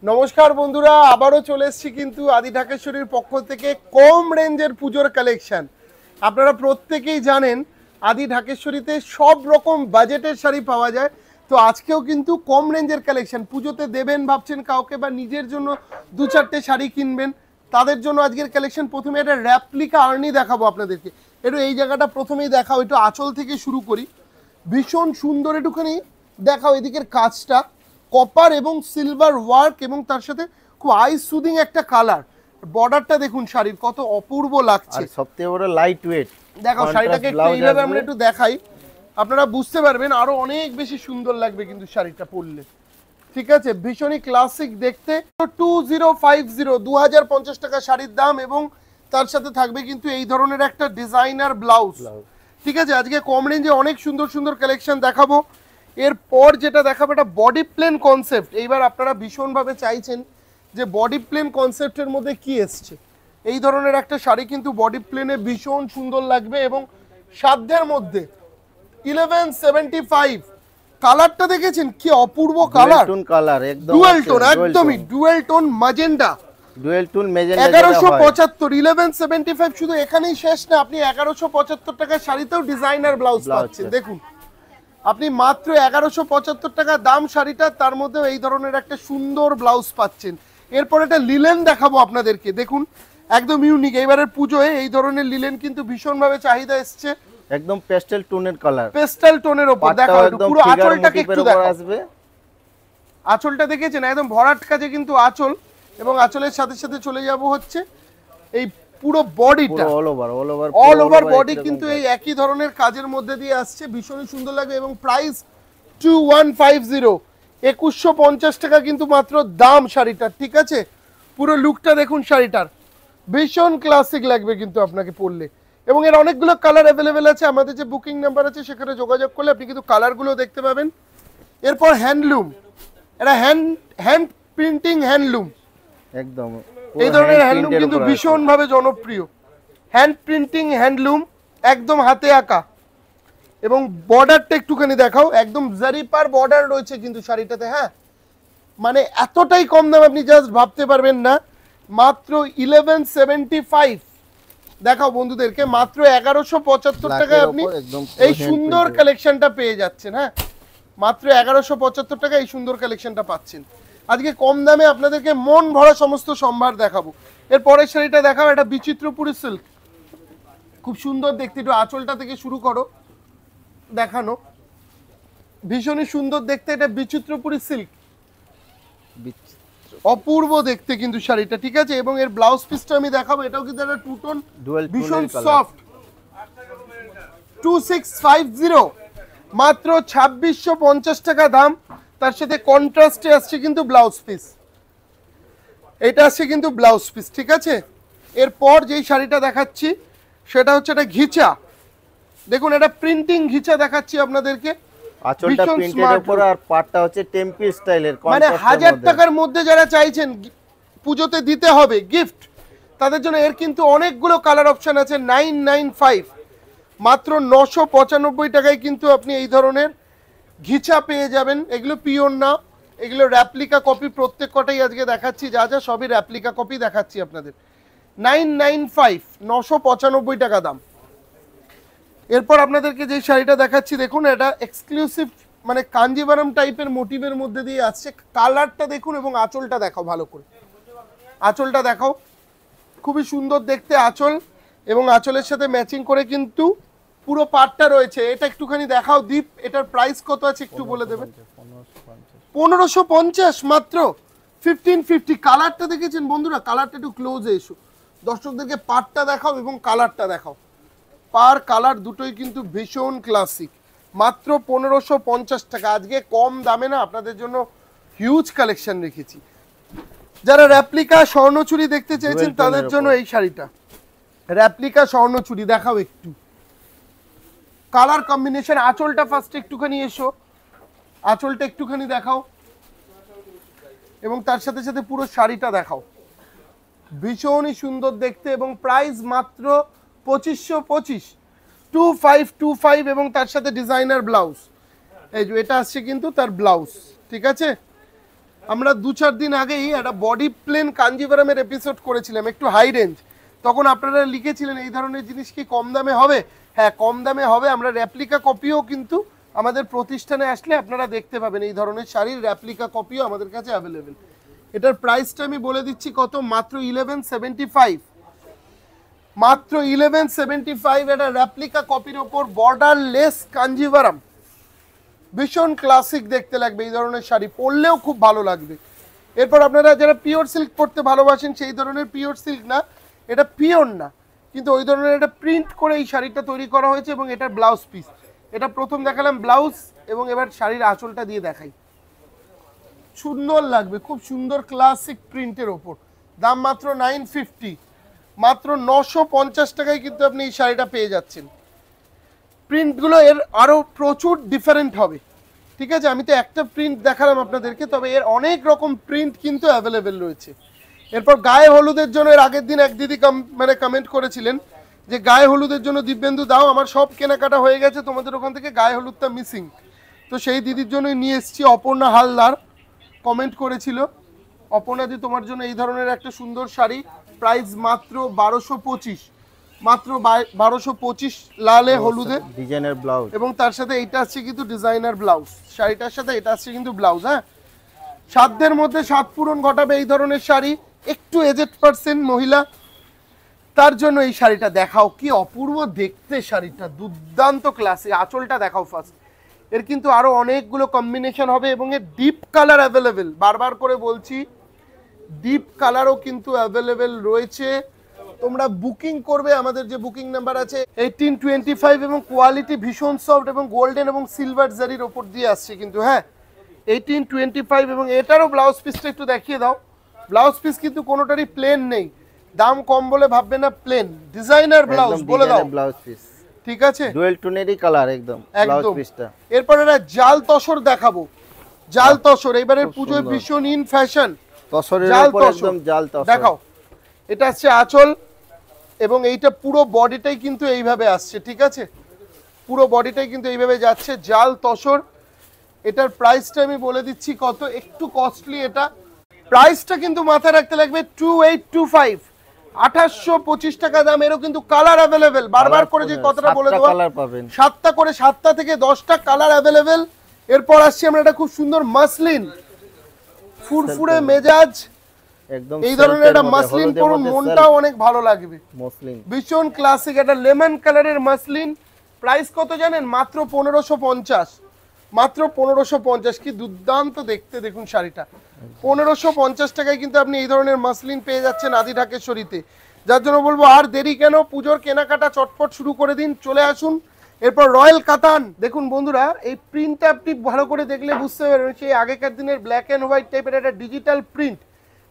নমস্কার বন্ধুরা, আবারও চলে এসেছি কিন্তু আদি ঢাকেশ্বরীর পক্ষ থেকে কম রেঞ্জের পুজোর কালেকশন। আপনারা প্রত্যেকেই জানেন আদি ঢাকেশ্বরীতে সব রকম বাজেটের শাড়ি পাওয়া যায়। তো আজকেও কিন্তু কম রেঞ্জের কালেকশন, পুজোতে দেবেন ভাবছেন কাউকে বা নিজের জন্য দু চারটে শাড়ি কিনবেন, তাদের জন্য আজকের কালেকশন। প্রথমে একটা র্যাপ্লিকা আর্নি দেখাবো আপনাদেরকে। একটু এই জায়গাটা প্রথমেই দেখাও, একটু আঁচল থেকে শুরু করি। ভীষণ সুন্দর একটুখানি দেখাও এদিকের কাজটা, কপার এবং সিলভার ওয়ার্ক এবং তার সাথে খুব আই সুদিং একটা কালার। বর্ডারটা দেখুন শাড়ির কত অপূর্ব লাগছে, আর সবথেকে বড় লাইট ওয়েট। দেখাও শাড়িটাকে একটু এইভাবে আমরা একটু দেখাই, আপনারা বুঝতে পারবেন আরো অনেক বেশি সুন্দর লাগবে কিন্তু শাড়িটা পরলে। ঠিক আছে, ভীষণই ক্লাসিক দেখতে। 2050 2050 টাকা শাড়ির দাম এবং তার সাথে থাকবে কিন্তু এই ধরনের একটা ডিজাইনার ব্লাউজ। ঠিক আছে, আজকে কম রেঞ্জে অনেক সুন্দর সুন্দর কালেকশন দেখাবো। এরপর যেটা দেখাবো এটা বডি প্লেন কনসেপ্ট। এইবার আপনারা ভীষণভাবে চাইছেন যে বডি প্লেন কনসেপ্টের মধ্যে কি এসছে। এই ধরনের একটা শাড়ি কিন্তু বডি প্লেনে ভীষণ সুন্দর লাগবে এবং সাধ্যের মধ্যে। 1175 কালারটা দেখেছেন কি অপূর্ব কালার, টোন কালার একদম ডুয়াল টোন, একদমই dual tone magenta, dual tone magenta. 1175 1175 শুধু এখানেই শেষ না, আপনি 1175 টাকার শাড়িতেও ডিজাইনার ব্লাউজ পাচ্ছেন। দেখুন আপনি মাত্র 1175 টাকা দাম শাড়িটা, তার মধ্যেও এই ধরনের একটা সুন্দর ব্লাউজ পাচ্ছেন। এরপর একটা লিলেন দেখাবো আপনাদেরকে, দেখুন একদম ইউনিক। এবারের পুজোয় এই ধরনের লিলেন কিন্তু ভীষণভাবে চাহিদা এসছে, একদম পেস্টেল টোনের কালার, পেস্টেল টোনের উপর। দেখাও পুরো আঁচলটাকে একটু দেখাও, আঁচলটা দেখেছেন একদম ভরাট কাজে কিন্তু আঁচল, এবং আঁচলের সাথে সাথে চলে যাব হচ্ছে এই পুরো বডিটা, অল ওভার বডি কিন্তু এই একই ধরনের কাজের মধ্যে দিয়ে আসছে, ভীষণই সুন্দর লাগে। এবং প্রাইস 2150 2150 টাকা কিন্তু মাত্র দাম শাড়িটার। ঠিক আছে, পুরো লুকটা দেখুন শাড়িটার, ভীষণ ক্লাসিক লাগবে কিন্তু আপনাকে পরলে। এবং এর অনেকগুলো কালার অ্যাভেলেবেল আছে, আমাদের যে বুকিং নাম্বার আছে সেখানে যোগাযোগ করলে আপনি কিন্তু কালারগুলো দেখতে পাবেন। এরপর হ্যান্ডলুম, এটা হ্যান্ড প্রিন্টিং হ্যান্ডলুম, একদম এই ধরনের হ্যান্ডলুম কিন্তু ভীষণভাবে জনপ্রিয়। হ্যান্ড প্রিন্টিং হ্যান্ডলুম, একদম হাতে আঁকা। এবং বর্ডারটা একটুখানি দেখাও, একদম জারিপার বর্ডার রয়েছে কিন্তু শাড়িটাতে। হ্যাঁ, মানে এতটাই কম দাম আপনি জাস্ট ভাবতে পারবেন না। মাত্র 1175 দেখাও বন্ধুদেরকে, মাত্র 1175 টাকায় আপনি এই সুন্দর কালেকশনটা পেয়ে যাচ্ছেন। হ্যাঁ, মাত্র 1175 টাকা এই সুন্দর কালেকশনটা পাচ্ছেন। আজকে কম দামে আপনাদেরকে মন ভরা সমস্ত সম্ভার দেখাবো। এর পরের শাড়িটা দেখাও, এটা বিচিত্রপুরী সিল্ক, খুব সুন্দর দেখতে। একটু আঁচলটা থেকে শুরু করো দেখানো, ভীষণই সুন্দর দেখতে। এটা বিচিত্রপুরী সিল্ক, অপূর্ব দেখতে কিন্তু শাড়িটা। ঠিক আছে, এবং এর ব্লাউজ পিসটা আমি দেখাবো, এটাও কিন্তু একটা টু টোন, ভীষণ সফট। 2650 মাত্র 2650 টাকা দাম, তার সাথে কন্ট্রাস্টে আসছে কিন্তু ব্লাউজ পিস, এটা আসছে কিন্তু ব্লাউজ পিস। ঠিক আছে, এরপর যেই শাড়িটা দেখাচ্ছি সেটা হচ্ছে এটা ঘিচা, দেখুন এটা প্রিন্টিং ঘিচা দেখাচ্ছি আপনাদেরকে। আঁচলটা প্রিন্টের উপর আর পাটটা হচ্ছে টেম্পি স্টাইলের, মানে 1000 টাকার মধ্যে যারা চাইছেন পুজোতে দিতে হবে গিফট, তাদের জন্য এর কিন্তু অনেকগুলো কালার অপশন আছে। 995 মাত্র 995 টাকায় কিন্তু আপনি এই ধরনের ঘিচা পেয়ে যাবেন। এগুলো পিওর না, এগুলো র্যাপ্লিকা কপি, প্রত্যেক কটাই আজকে দেখাচ্ছি, যা যা সবই র্যাপ্লিকা কপি দেখাচ্ছি আপনাদের। 995 995 টাকা দাম। এরপর আপনাদেরকে যে শাড়িটা দেখাচ্ছি দেখুন, এটা এক্সক্লুসিভ মানে কাঞ্জিভারম টাইপের মোটিভের মধ্যে দিয়ে আসছে। কালারটা দেখুন এবং আঁচলটা দেখাও ভালো করে, আঁচলটা দেখাও, খুবই সুন্দর দেখতে আঁচল, এবং আঁচলের সাথে ম্যাচিং করে কিন্তু পুরো পাটটা রয়েছে। এটা একটুখানি দেখাও দীপ, এটার প্রাইস কত আছে একটু বলে দেবেন। 1550 মাত্র 1550। কালারটা দেখেছেন বন্ধুরা, কালারটা একটু ক্লোজে এসো, দর্শকদেরকে পাটটা দেখাও এবং কালারটা দেখাও। পার কালার দুটোই কিন্তু ভীষণ ক্লাসিক, মাত্র 1550 টাকা। আজকে কম দামে না আপনাদের জন্য হিউজ কালেকশন রেখেছি। যারা র্যাপ্লিকা স্বর্ণচুরি দেখতে চেয়েছেন তাদের জন্য এই শাড়িটা, র্যাপ্লিকা স্বর্ণচুরি দেখাও একটু, কালার কম্বিনেশন। আঁচলটা ফার্স্ট একটুখানি এসো, আঁচলটা একটুখানি দেখাও এবং তার সাথে সাথে পুরো শাড়িটা দেখাও, ভীষণই সুন্দর দেখতে। এবং প্রাইস মাত্র 2525 2525 এবং তার সাথে ডিজাইনার ব্লাউজ। এই যে এটা আসছে কিন্তু তার ব্লাউজ। ঠিক আছে, আমরা 2-4 দিন আগেই একটা বডি প্লেন কাঞ্জিভারামের এপিসোড করেছিলাম, একটু হাই রেঞ্জ। তখন আপনারা লিখেছিলেন এই ধরনের জিনিস কি কম দামে হবে? হ্যাঁ, কম দামে হবে। আমরা রেপ্লিকা কপিও কিন্তু আমাদের প্রতিষ্ঠানে আসলে আপনারা দেখতে পাবেন, এই ধরনের শাড়ির রেপ্লিকা কপিও আমাদের কাছে অ্যাভেলেবেল। এটার প্রাইসটা আমি বলে দিচ্ছি কত, মাত্র 1175। মাত্র 1175 একটা রেপ্লিকা কপির ওপর বর্ডারলেস কাঞ্জিভারাম। ভীষণ ক্লাসিক দেখতে লাগবে এই ধরনের শাড়ি, পরলেও খুব ভালো লাগবে। এরপর আপনারা যারা পিওর সিল্ক পরতে ভালোবাসেন, সেই ধরনের পিওর সিল্ক না, এটা পিওর না, কিন্তু ওই ধরনের একটা প্রিন্ট করে এই শাড়িটা তৈরি করা হয়েছে এবং এটা ব্লাউজ পিস। এটা প্রথম দেখালাম ব্লাউজ, এবং এবার শাড়ির আঁচলটা দিয়ে দেখাই। সুন্দর লাগবে, খুব সুন্দর ক্লাসিক প্রিন্টের ওপর। দাম মাত্র 950, মাত্র 950 টাকায় কিন্তু আপনি এই শাড়িটা পেয়ে যাচ্ছেন। প্রিন্টগুলো এর আরও প্রচুর ডিফারেন্ট হবে, ঠিক আছে? আমি তো একটা প্রিন্ট দেখালাম আপনাদেরকে, তবে এর অনেক রকম প্রিন্ট কিন্তু অ্যাভেলেবেল রয়েছে। এরপর গায়ে হলুদের জন্য এর আগের দিন এক দিদি কমেন্ট করেছিলেন যে গায়ে হলুদের জন্য দিব্যেন্দু দাও, আমার সব কেনাকাটা হয়ে গেছে, তোমাদের ওখান থেকে গায়ে হলুদটা মিসিং। তো সেই দিদির জন্যই নিয়ে এসেছি। অপর্ণা হালদার কমেন্ট করেছিল, অপর্ণাদি তোমার জন্য এই ধরনের একটা সুন্দর শাড়ি, প্রাইস মাত্র 1225, মাত্র 1225, লালে হলুদে ডিজাইনার ব্লাউজ, এবং তার সাথে এইটা আসছে কিন্তু ডিজাইনার ব্লাউজ। শাড়িটার সাথে এটা আসছে কিন্তু ব্লাউজ। হ্যাঁ, সাধ্যের মধ্যে স্বাদ পূরণ ঘটাবে এই ধরনের শাড়ি। একটু এজেড পার্সেন্ট মহিলা, তার জন্য এই শাড়িটা দেখাও, কি অপূর্ব দেখতে শাড়িটা, দুর্দান্ত ক্লাসে। আঁচলটা দেখাও ফার্স্ট। এর কিন্তু আরো অনেকগুলো কম্বিনেশন হবে এবং এর ডিপ কালার অ্যাভেলেবেল, বারবার করে বলছি ডিপ কালারও কিন্তু অ্যাভেলেবেল রয়েছে। তোমরা বুকিং করবে, আমাদের যে বুকিং নাম্বার আছে 1825, এবং কোয়ালিটি ভীষণ সফট এবং গোল্ডেন এবং সিলভার জারির ওপর দিয়ে আসছে কিন্তু। হ্যাঁ, 1825, এবং এটারও ব্লাউজ পিসটা একটু দেখিয়ে দাও। ব্লাউজ পিস কিন্তু কোনোটারই প্লেন নেই, দাম কম বলে ভাববে না, প্লেন ডিজাইনার ব্লাউজ বলে দাও। ব্লাউজ পিস ঠিক আছে, ডুয়েল টোনেরই কালার একদম ব্লাউজ পিসটা। এরপর একটা জাল তসর দেখাবো, জাল তসর এবারে পুজোয় ভীষণ ইন ফ্যাশন। তসরের উপর একদম জাল তসর দেখাও। এটা আসছে আঁচল, এবং এইটা পুরো বডিটাই কিন্তু এইভাবে আসছে, ঠিক আছে? পুরো বডিটাই কিন্তু এইভাবে যাচ্ছে, জাল তসর। এটার প্রাইসটা আমি বলে দিচ্ছি কত, একটু কস্টলি এটা। প্রাইসটা কিন্তু মাথায় রাখতে লাগবে 2825, 2825 টাকা দাম। এরও কিন্তু কালার অ্যাভেলেবেল, বারবার করে যে কথাটা বলে দেবো, 7টা করে, 7টা থেকে 10টা কালার অ্যাভেলেবেল। এরপর আসছি আমরা একটা খুব সুন্দর মাসলিন, ফুরফুরে মেজাজ, একদম এই ধরনের একটা মাসলিন পরুন, মনটাও অনেক ভালো লাগবে। মসলিন ভীষণ ক্লাসিক, একটা লেমন কালারের মাসলিন। প্রাইস কত জানেন? মাত্র 1550, মাত্র 1550। কি দুর্দান্ত দেখতে, দেখুন শাড়িটা। 1550 টাকায় কিন্তু আপনি এই ধরনের মাসলিন পেয়ে যাচ্ছেন আদি ঢাকেশ্বরীতে। যার জন্য বলবো আর দেরি কেন, পুজোর কেনাকাটা চটপট শুরু করে দিন, চলে আসুন। এরপর রয়্যাল কাতান দেখুন বন্ধুরা, এই প্রিন্টটা আপনি ভালো করে দেখলে বুঝতে পারবেন সেই আগেকার দিনের ব্ল্যাক অ্যান্ড হোয়াইট টাইপের একটা ডিজিটাল প্রিন্ট,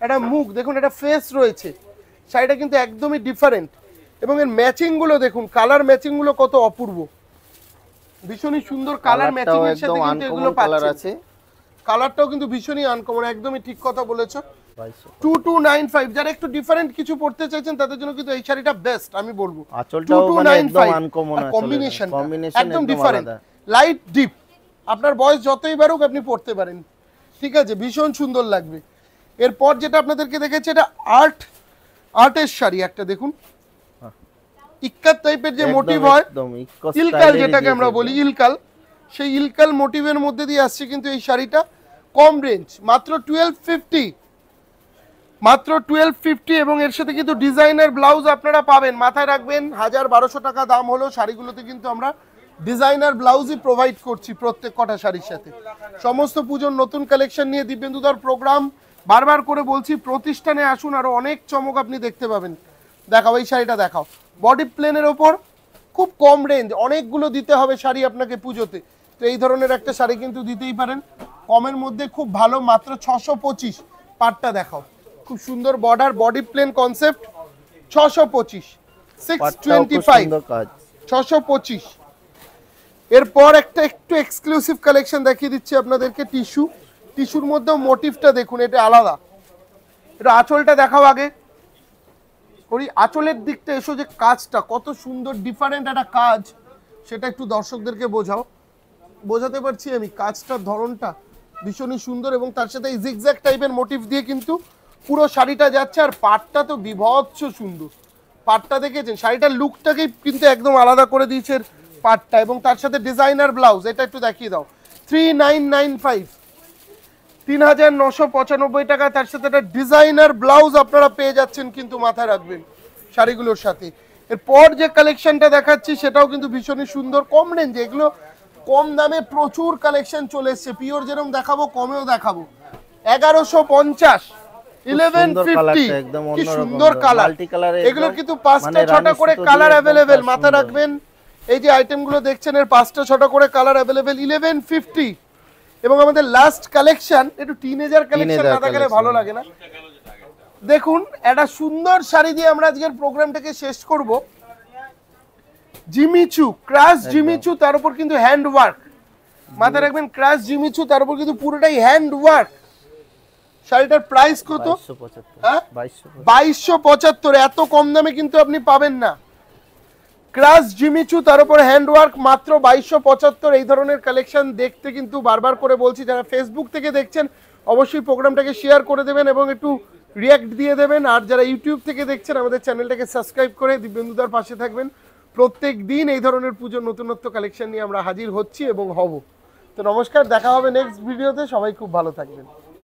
একটা মুখ দেখুন, একটা ফেস রয়েছে। শাড়িটা কিন্তু একদমই ডিফারেন্ট, এবং এর ম্যাচিংগুলো দেখুন, কালার ম্যাচিংগুলো কত অপূর্ব, ভীষণই সুন্দর কালার ম্যাচিং এর সাথে কিন্তু এগুলো পাচ্ছে। কালারটাও কিন্তু ভীষণই আনকমন, একদমই ঠিক কথা বলেছো। 2295, যারা একটু ডিফারেন্ট কিছু পড়তে চাইছেন তাদের জন্য কিন্তু এই শাড়িটা বেস্ট আমি বলবো। আঁচলটাও মানে একদম আনকমন, কম্বিনেশন একদম ডিফারেন্ট, লাইট ডিপ। আপনার বয়স যতই বাড়ুক আপনি পড়তে পারেন, ঠিক আছে? ভীষণ সুন্দর লাগবে। এরপর যেটা আপনাদেরকে দেখেছি, এটা আর্টের শাড়ি একটা দেখুন, ইক্কাত টাইপের যে মোটিভ হয়, ইলকাল যেটাকে আমরা বলি, ইলকাল, সেই ইলকাল মোটিভের মধ্যে দিয়ে আসছে কিন্তু এই শাড়িটা। কম রেঞ্জ, মাত্র 1250, মাত্র 1250, এবং এর সাথে কিন্তু ডিজাইনার ব্লাউজ আপনারা পাবেন। মাথায় রাখবেন 1000-1200 টাকা দাম হলেও শাড়িগুলোতে কিন্তু আমরা ডিজাইনার ব্লাউজই প্রোভাইড করছি প্রত্যেক কটা শাড়ির সাথে। সমস্ত পুজোর নতুন কালেকশন নিয়ে দিব্যেন্দুদার প্রোগ্রাম, বারবার করে বলছি প্রতিষ্ঠানে আসুন, আরো অনেক চমক আপনি দেখতে পাবেন। দেখাও এই শাড়িটা, দেখাও। বডি প্লেনের ওপর খুব কম রেঞ্জ, অনেকগুলো দিতে হবে শাড়ি আপনাকে পুজোতে, তো এই ধরনের একটা শাড়ি কিন্তু দিতেই পারেন কমের মধ্যে, খুব ভালো, মাত্র 625। পাটটা দেখাও, খুব সুন্দর বর্ডার, বডি প্লেন কনসেপ্ট, 625, 625, 625। এরপর একটা একটু এক্সক্লুসিভ কালেকশন দেখিয়ে দিচ্ছি আপনাদেরকে, টিস্যুর মধ্যেও মোটিভটা দেখুন, এটা আলাদা। এটা আঁচলটা দেখাও আগে, ওই আঁচলের দিকটা এসো, যে কাজটা কত সুন্দর ডিফারেন্ট একটা কাজ, সেটা একটু দর্শকদেরকে বোঝাতে পারছি আমি? কাজটার ধরনটা ভীষণই সুন্দর, এবং তার সাথে এই জিগজ্যাগ টাইপের মোটিভ দিয়ে কিন্তু পুরো শাড়িটা যাচ্ছে। আর পাটটা তো বিভৎস সুন্দর, পাটটা দেখেছেন, শাড়িটার লুকটাকেই কিন্তু একদম আলাদা করে দিয়েছে পাটটা, এবং তার সাথে ডিজাইনার ব্লাউজ। এটা একটু দেখিয়ে দাও, 3995, 3995 টাকা। তার সাথে একটা ডিজাইনার ব্লাউজ আপনারা পেয়ে যাচ্ছেন, কিন্তু মাথায় রাখবেন শাড়িগুলোর সাথে। এরপর যে কালেকশনটা দেখাচ্ছি সেটাও কিন্তু ভীষণই সুন্দর, কম রেঞ্জে, এগুলো কম দামে প্রচুর কালেকশন চলে এসছে। পিওর যেরকম দেখাবো কমেও দেখাবো। 1150, 1150, কি সুন্দর কালার। এগুলোর কিন্তু 5টা 6টা করে কালার অ্যাভেলেবেল, মাথা রাখবেন। এই যে আইটেমগুলো দেখছেন এর 5টা 6টা করে কালার অ্যাভেলেবেল, 1150। এবং আমাদের লাস্ট কালেকশন, একটু টিনেজার কালেকশন না দেখালে ভালো লাগে না। দেখুন একটা সুন্দর শাড়ি দিয়ে আমরা আজকের প্রোগ্রামটাকে শেষ করব। জিমিচু, ক্রাশ জিমিচু, তার উপর কিন্তু হ্যান্ড ওয়ার্ক। মাথায় রাখবেন ক্রাশ জিমিচু, তার উপর কিন্তু পুরোটাই হ্যান্ড ওয়ার্ক। শাড়িটার প্রাইস কত? 2275। এত কম দামে কিন্তু আপনি পাবেন না। ক্রাশ জিমিচু, তার উপর হ্যান্ড ওয়ার্ক, মাত্র 2275। এই ধরনের কালেকশন দেখতে কিন্তু বারবার করে বলছি, যারা ফেসবুক থেকে দেখছেন অবশ্যই প্রোগ্রামটাকে শেয়ার করে দেবেন এবং একটু রিয়াক্ট দিয়ে দেবেন। আর যারা ইউটিউব থেকে দেখছেন আমাদের চ্যানেলটাকে সাবস্ক্রাইব করে দিব্যেন্দুদার পাশে থাকবেন। প্রত্যেক দিন এই ধরনের পুজোর নতুনত্ব কালেকশন নিয়ে আমরা হাজির হচ্ছি এবং হব। তো নমস্কার, দেখা হবে নেক্সট ভিডিওতে। সবাই খুব ভালো থাকবেন।